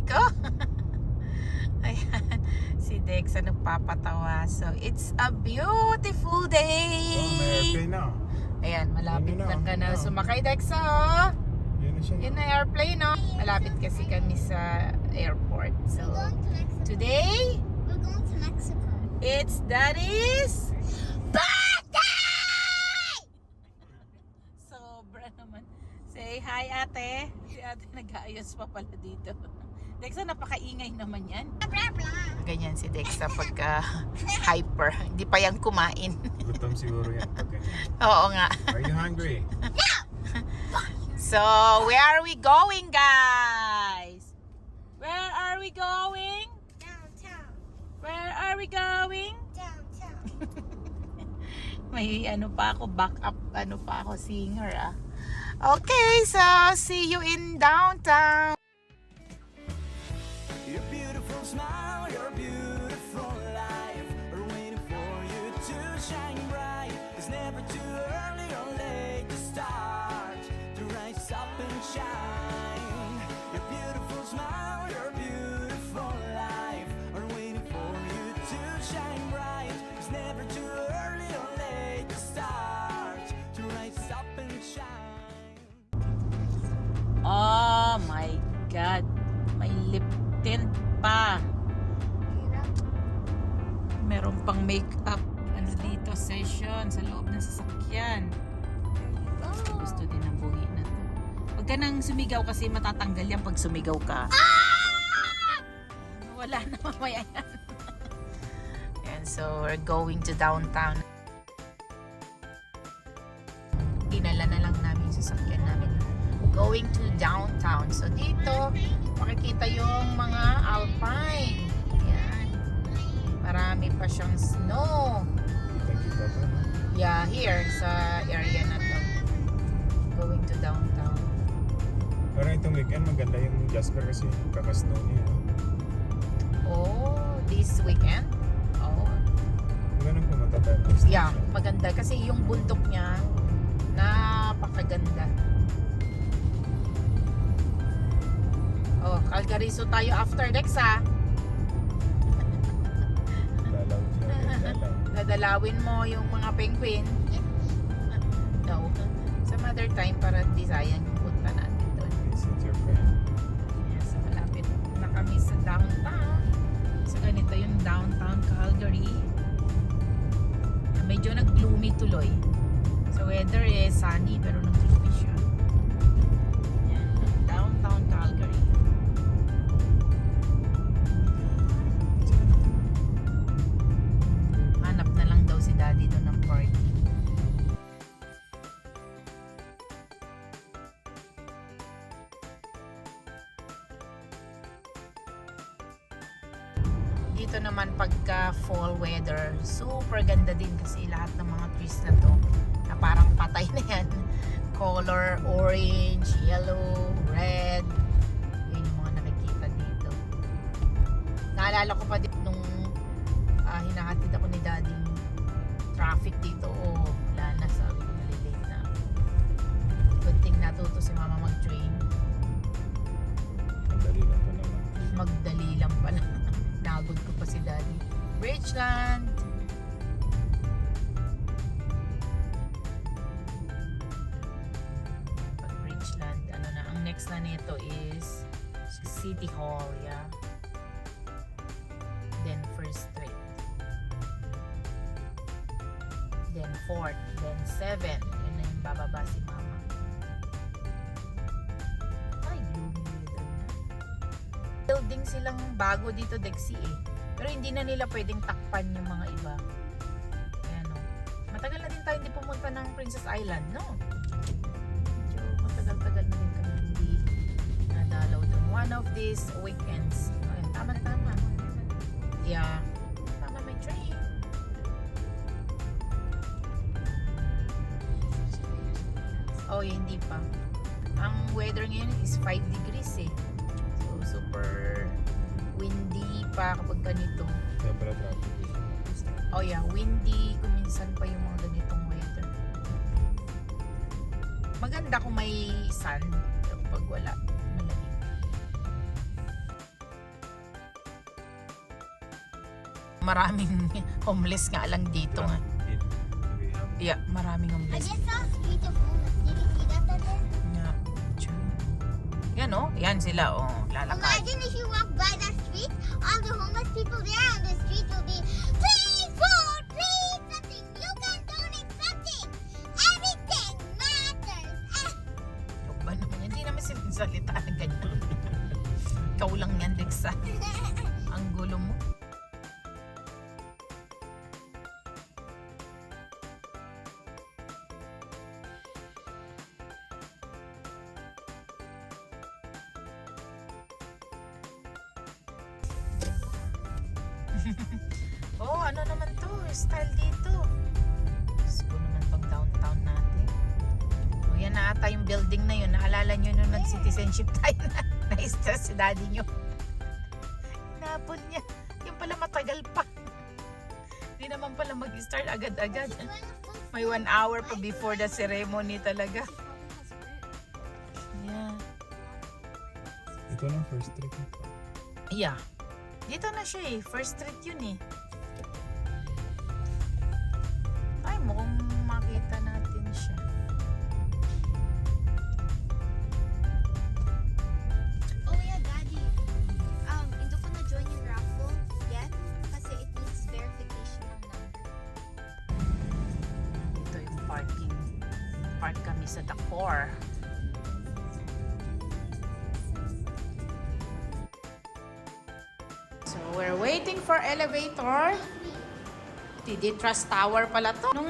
ko. Ayan, si Dexa nagpapatawa. So, it's a beautiful day. Oh, may airplane na. Ayan, malapit Yun na ka na yun na. sumakay, Dexa, oh. Yun na siya. Yun na airplane, no? Malapit kasi kami sa airport. So, We're going to Mexico. today, We're going to Mexico. it's Daddy's birthday! Sobra naman. Say hi, ate. Si ate nag-aayos pa pala dito. Dexa, napakaingay naman yan. Blah, blah. Ganyan si Dexa pagka hyper. Hindi pa yan kumain. Gutom siguro yan pag ganyan. Oo nga. Are you hungry? So, where are we going, guys? Where are we going? Downtown. Where are we going? Downtown. May ano pa ako, backup, ano pa ako, singer ah. Okay, so see you in downtown. Your beautiful smile, your beautiful life are waiting for you to shine bright. It's never too early or late to start to rise up and shine. Your beautiful smile, your beautiful life are waiting for you to shine bright. It's never too early or late to start to rise up and shine. Oh my God. May lip tint pa. Meron pang makeup ano dito session sa loob ng sasakyan. Gusto din ng buhi na to. Huwag ka nang sumigaw kasi matatanggal yan pag sumigaw ka. Wala na mamaya yan. And so we're going to downtown. Dinala na lang namin yung sasakyan namin. Going to downtown. So dito, makikita yung mga alpine. Ayan. Marami pa siyang snow. Kita-kita pa. Yeah, here sa area na to. Going to downtown. Parang itong weekend maganda yung Jasper kasi kaka-snow niya. Oh, this weekend? Oh. Ganun pumunta tayo. Yeah, maganda kasi yung bundok niya napakaganda. Oh, Calgariso tayo after Dexa. Lalaw siya. Lalaw. Dadalawin mo yung mga penguin. No. Some other time para di sayang yung punta natin doon. Visit your friend. Yes, malapit na kami sa downtown. So ganito yung downtown Calgary. Medyo nag-gloomy tuloy. So weather is sunny pero nag-gloomy siya. Yan, downtown Calgary. Hanap na lang daw si Daddy doon ng party. Dito naman pagka fall weather, super ganda din kasi lahat ng mga trees na to na parang patay na yan. Color, orange, yellow, red. Yun yung mga nakikita dito. Naalala ko pa din nung hinahatid ako ni Daddy traffic dito. Oh, wala na, sabi ko malilate na. Good thing natuto si Mama mag-train. Madali lang pa naman. Magdali lang pala. Nagod ko pa si Daddy. Bridgeland. Pag Bridgeland, ano na, ang next na nito is City Hall, yeah. Then First Street. Then 4th, then 7th. Yan na yung bababa si Mama. Ay, gloomy weather na. Building silang bago dito, Dexy eh. Pero hindi na nila pwedeng takpan yung mga iba. Ayan o. Matagal na din tayo hindi pumunta ng Princess Island, no? Medyo matagal-tagal na din kami hindi nadalaw doon. One of these weekends. Ayan, tama-tama. Yeah. Tama, may train. Oh, hindi pa. Ang weather ngayon is 5 degrees eh. So, super windy pa kapag ganito. Kaya pala traffic. Oh yeah, windy. Kuminsan pa yung mga ganitong weather. Maganda kung may sun. Pero pag wala, malamig. maraming homeless nga lang dito nga. Yeah, maraming I homeless. just saw a street of homeless. Did you see that today? Yeah, true. Yan oh, yan sila oh, lalakad. Imagine if you walk by that street, all the homeless people there on the street will be, please vote, please something. You can donate something. Everything matters. Yung ba naman, hindi naman sinasalita ng ganyan. Ikaw lang yan, Dexa. Ang gulo mo. Oh, ano naman to? Style dito. Gusto naman pang downtown natin. O yan na ata yung building na yun. Naalala nyo nung nag-citizenship tayo na na-stress si daddy nyo. Inapon niya. Yung pala matagal pa. Hindi naman pala mag-start agad-agad. May 1 hour pa before the ceremony talaga. Yeah. Ito lang first trip. Yeah. Dito na siya eh. First street yun eh. Ay, mukhang makita natin siya. Oh yeah, Daddy. Hindi ko na-join yung raffle yet kasi it needs verification ng number. Ito yung parking. Park kami sa Dakor. So, we're waiting for elevator. TD Trust Tower pala to. Nung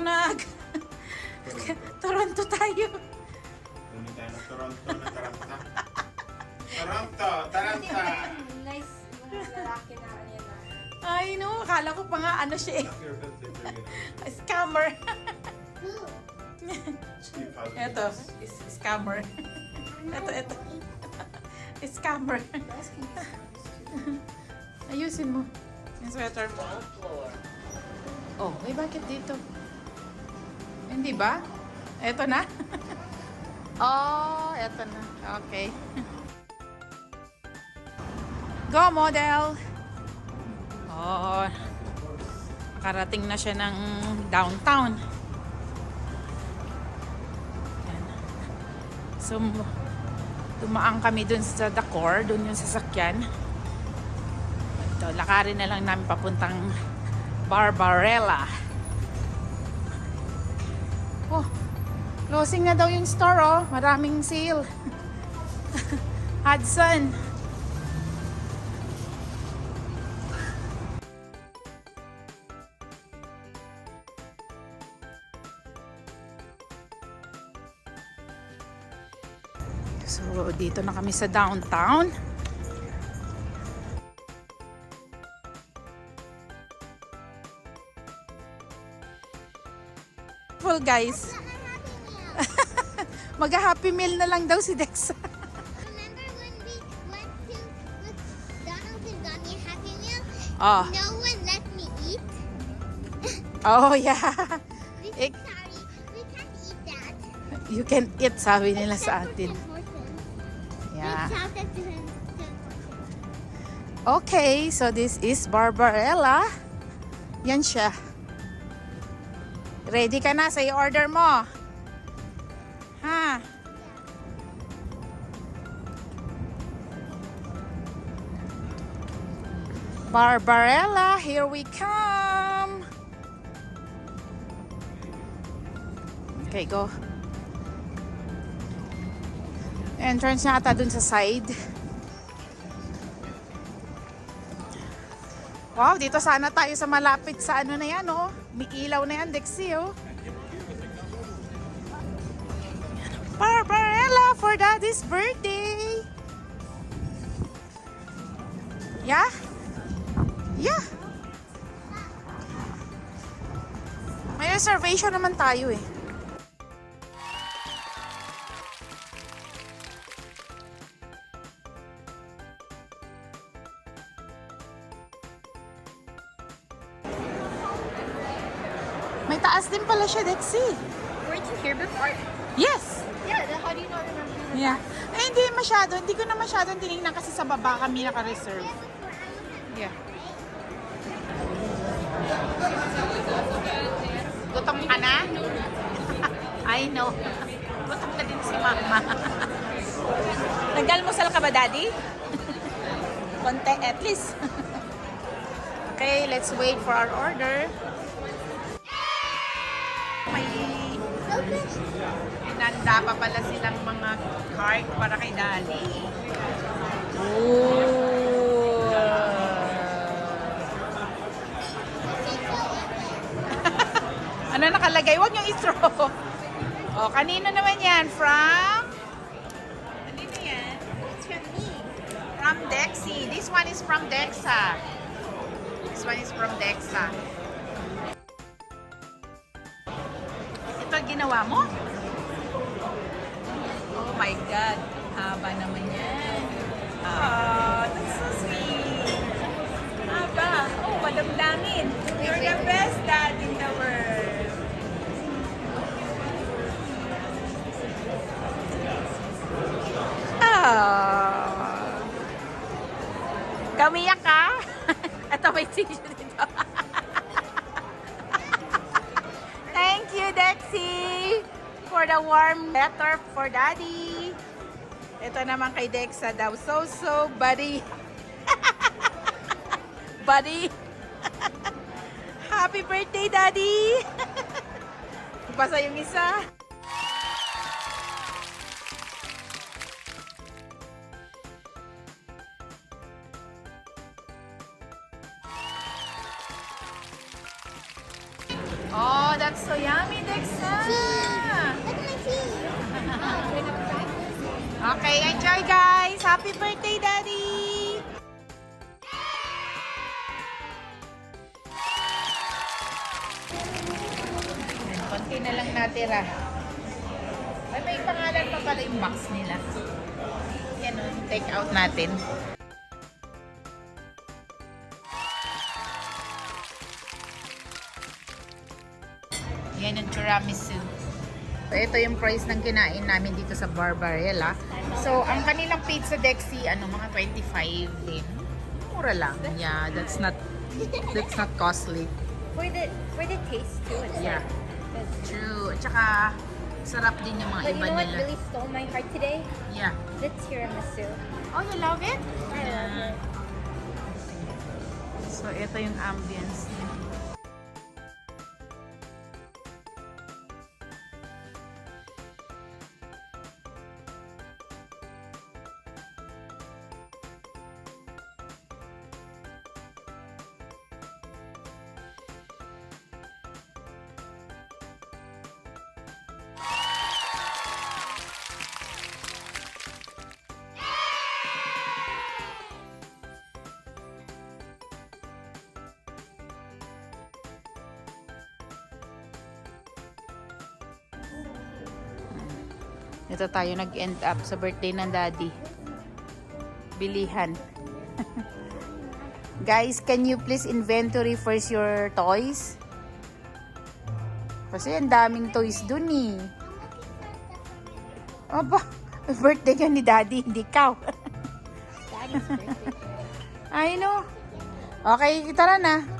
Toronto tayo. Doon tayo na Toronto na Taranta. Toronto! Taranta! Nice yung lalaki na yan na. Ay no, akala ko pa nga ano siya eh. Scammer. Ito, scammer. Ito. Scammer. Ayusin mo. Yung sweater mo. Oh, may bakit dito? Hindi ba? Ito na? Oh, eto na. Okay. Go, model! Oh, nakarating na siya ng downtown. Yan. So, dumaan kami dun sa Dakor, dun yung sasakyan. Ito, lakarin na lang namin papuntang Barbarella. Oh, closing na daw yung store oh. Maraming sale. Hudson. So, dito na kami sa downtown. Well, guys. Mag-happy meal na lang daw si Dexa. Remember when we went to McDonald's and got me a Happy Meal? Oh. No one let me eat. Oh, yeah. Sorry, we can't eat that. You can eat, sabi nila sa Except for atin. Tim Hortons. Yeah. We shouted to Tim Hortons. Okay, so this is Barbarella. Yan siya. Ready ka na sa i-order mo? Ha? Barbarella, here we come. Okay, go. Entrance na ata dun sa side. Wow, dito sana tayo sa malapit sa ano na yan, oh. May ilaw na yan, Dexy, oh. Barbarella for Daddy's birthday. Yeah? Yeah. May reservation naman tayo, eh. May taas din pala siya, Dexy. Weren't you here before? Yes. Yeah, then how do you not remember? Yeah. Eh, hindi masyado. Hindi ko na masyadong tinignan kasi sa baba kami naka-reserve. Yeah. Gutom ka na? I know. Gutom na din si Mama. Nag-almusal ka ba, Daddy? Konti, at least. Okay, let's wait for our order. May inanda pa pala silang mga cart para kay Daddy. Ano nakalagay? Huwag niyong i-throw. O, kanino naman yan? From? Kanino yan? It's from me. From Dexy. This one is from Dexa. This one is from Dexa. Ito ginawa mo? Oh my God. Haba naman yan. Oh, that's so sweet. Haba. Oh, madamdamin. You're the best dad in the world. Oh. Kamiyak ka? Ito may tissue dito. Thank you, Dexy, for the warm letter for Daddy. Ito naman kay Dexa daw. So, buddy. Buddy. Happy birthday, Daddy. Basa yung isa. Oh, that's so yummy, Dexa. Look at my teeth. Okay, enjoy guys. Happy birthday, Daddy. Ayan, konti na lang natira. Ay, may pangalan pa pala yung box nila. Yan o, take out natin. Yan yung tiramisu. So, ito yung price ng kinain namin dito sa Barbarella. So, ang kanilang pizza Dexy, mga 25 din. Mura lang. Yeah, that's not costly. For the taste too. It's Yeah. good. True. At saka, sarap din yung mga But you iba know what nila. really stole my heart today? Yeah. The tiramisu. Oh, you love it? I love it. So, ito yung ambience niya. Ito tayo nag-end up sa birthday ng Daddy. Bilihan. Guys, can you please inventory first your toys? Kasi ang daming toys dun eh. Aba, birthday yun ni Daddy, hindi ikaw. Daddy's birthday. I know. Okay, tara na.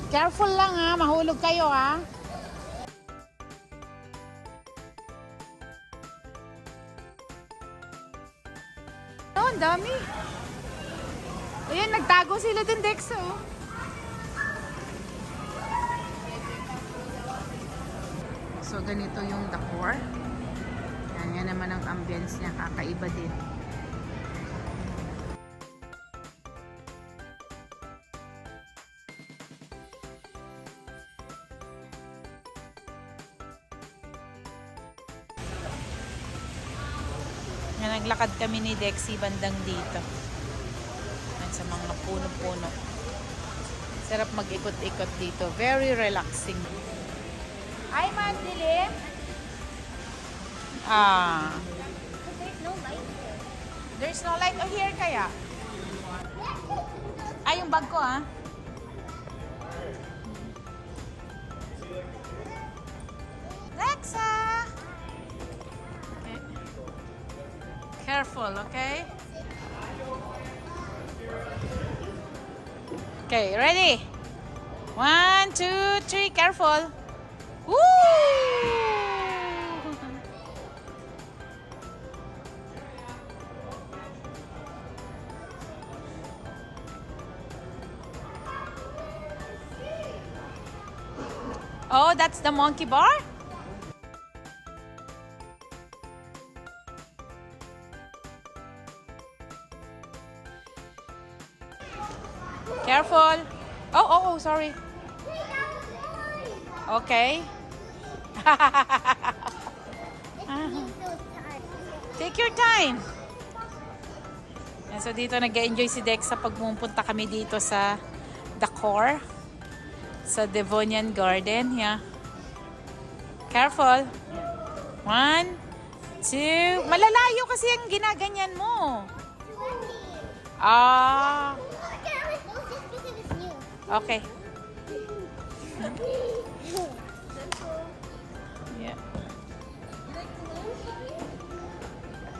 Careful lang ha, mahulog kayo ha. Oh, ang dami. Ayan, nagtago sila din, Dex, oh. So, ganito yung decor. Yan naman ang ambience niya, kakaiba din. Naglakad kami ni Dexy bandang dito. Sa mga puno-puno. Sarap mag-ikot-ikot dito. Very relaxing. Ay, madilim. There's no light there. There's no light. Oh, here kaya. Ay, yung bag ko, ah. Lexa! Okay. Careful, okay? Okay, ready? 1, 2, 3, careful. Woo! Oh, that's the monkey bar? Careful. Oh, sorry. Okay. Take your time. And so dito nag-enjoy si Dex sa pagpupunta kami dito sa Decor. Sa Devonian Garden. Yeah. Careful. 1, 2. Malalayo kasi ang ginaganyan mo. Ah. Okay. Yeah.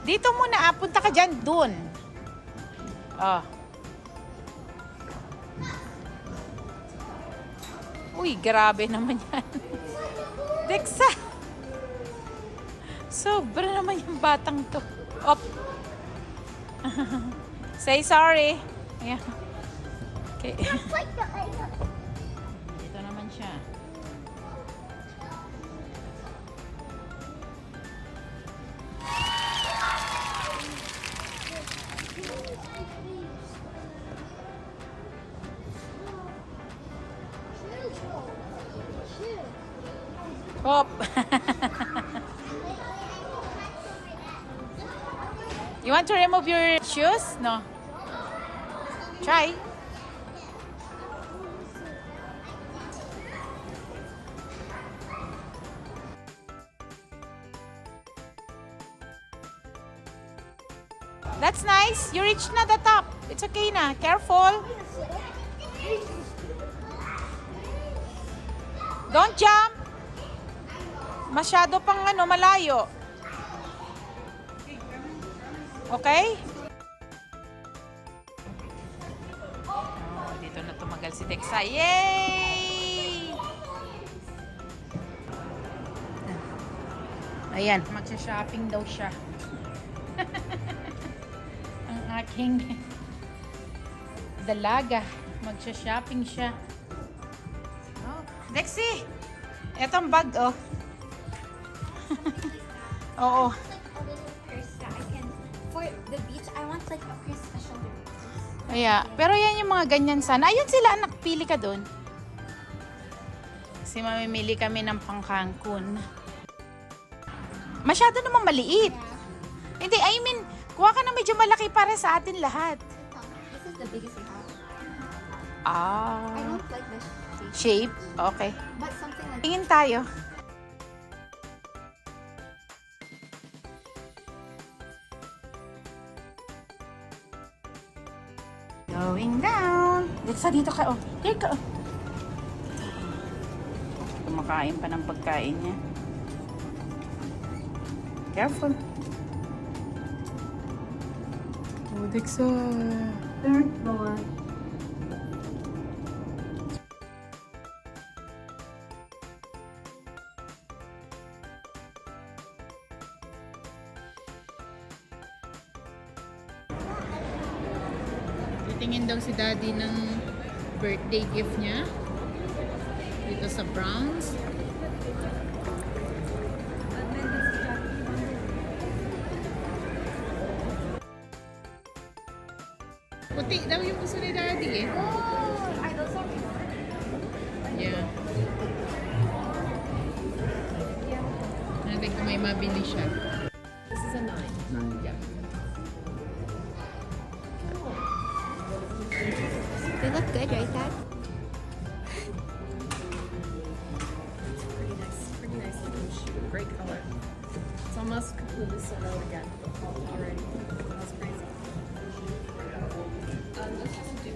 Dito muna, punta ka dyan, dun. Oh. Uy, grabe naman yan. Dexa! Sobra naman yung batang to. Op. Say sorry. Yeah. Okay. Dito naman siya. Hop. You want to remove your shoes? No. Try. That's nice. You reached na the top. It's okay na. Careful. Don't jump. Masyado pang malayo. Okay? Oh, dito na tumagal si Dexa. Yay! Ayan, magsha-shopping daw siya. Ang aking dalaga. Magsha-shopping siya. Oh, Dexy! Etong bag, oh. Oo. For the beach, I want like a Christmas shoulder. Kaya, pero yan yung mga ganyan sana. Ayun sila, anak, pili ka doon. Kasi mamimili kami ng pang Cancun. Masyado namang maliit. Hindi, I mean, kuha ka na medyo malaki para sa atin lahat. This is the biggest we have. Ah. I don't like this Shape? shape. Okay. But something like Tingin tayo. Going down. Dexa, dito ka. Oh, here ka. Oh. Kumakain pa ng pagkain niya. Careful. Oh, Dexa. third floor. Titingin daw si Daddy ng birthday gift niya dito sa Browns. Puti daw yung gusto ni Daddy eh. Oh, are those are Yeah. Natin kung may mabili siya. This is a 9. Yeah. They look good, right, Dad? Pretty nice looking shoe. Great color. It's almost completely sold out again already. That's crazy. Let's just do